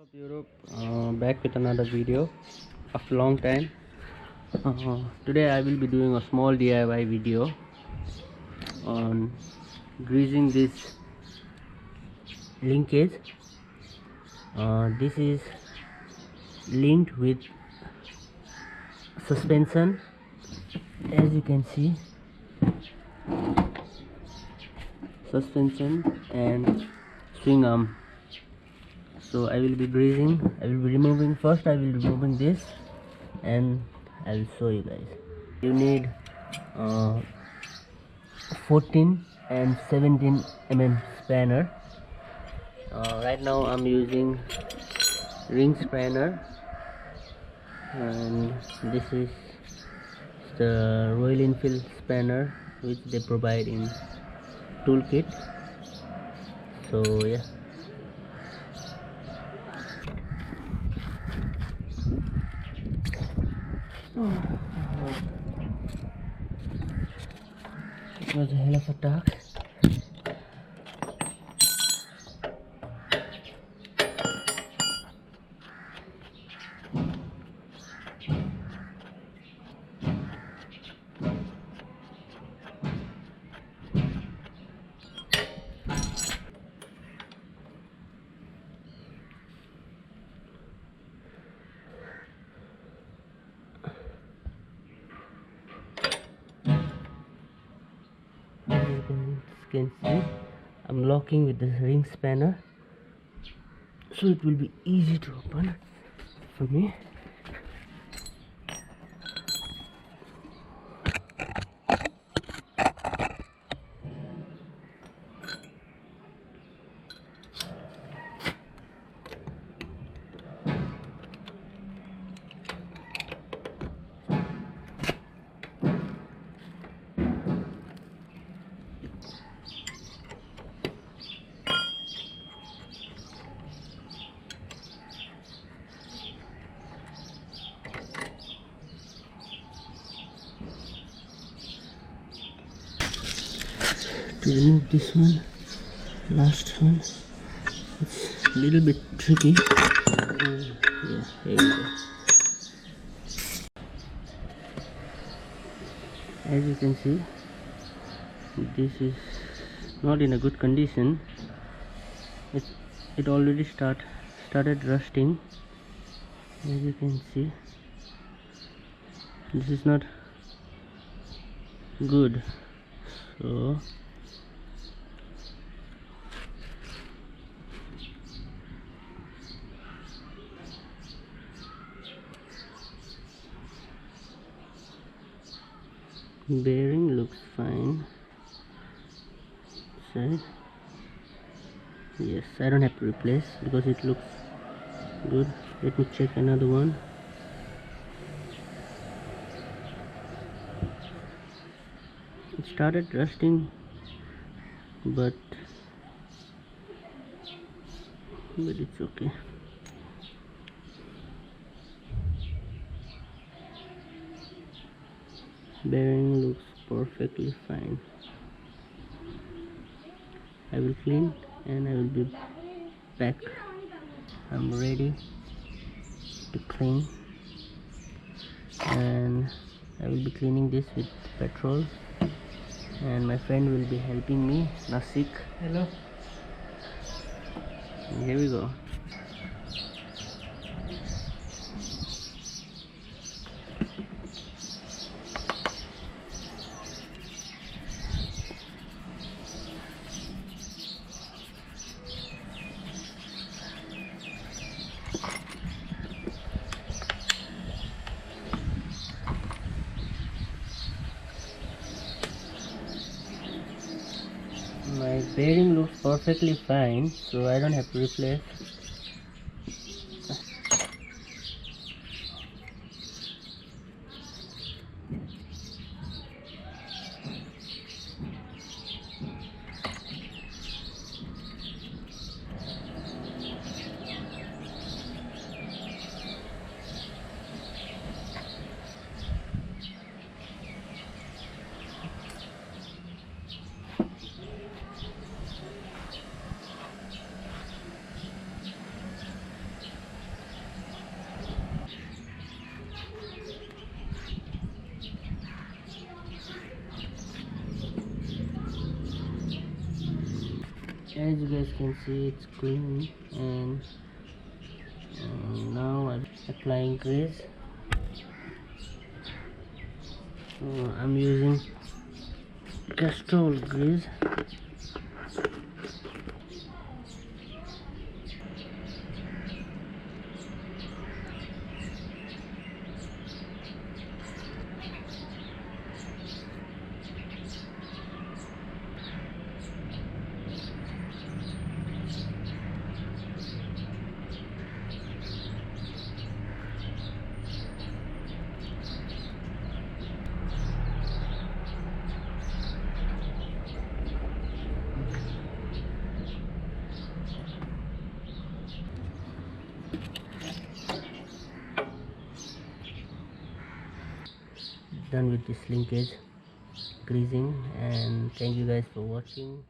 Of Europe, back with another video after a long time. Today I will be doing a small DIY video on greasing this linkage. This is linked with suspension, as you can see, suspension and swing arm. So I will be greasing. I will be removing. First I will be removing this and I will show you guys. You need 14 and 17 mm spanner. Right now I'm using ring spanner, and this is the Royal Enfield spanner which they provide in toolkit. So yeah, it was a hell of a task. As you can see, I'm locking with the ring spanner, so it will be easy to open for me. To remove this one, last one, it's a little bit tricky. Yeah, here we go. As you can see, this is not in a good condition. It already started rusting. As you can see, this is not good. So bearing looks fine. Side, yes, I don't have to replace because it looks good. Let me check another one. It started rusting, but it's okay. Bearing looks perfectly fine. I will clean and I will be back. I'm ready to clean, and I will be cleaning this with petrol, and my friend will be helping me, Nasik. Hello. Here we go. My bearing looks perfectly fine, so I don't have to replace. As you guys can see, it's clean, and now I'm applying grease. I'm using castor grease. Done with this linkage greasing, and thank you guys for watching.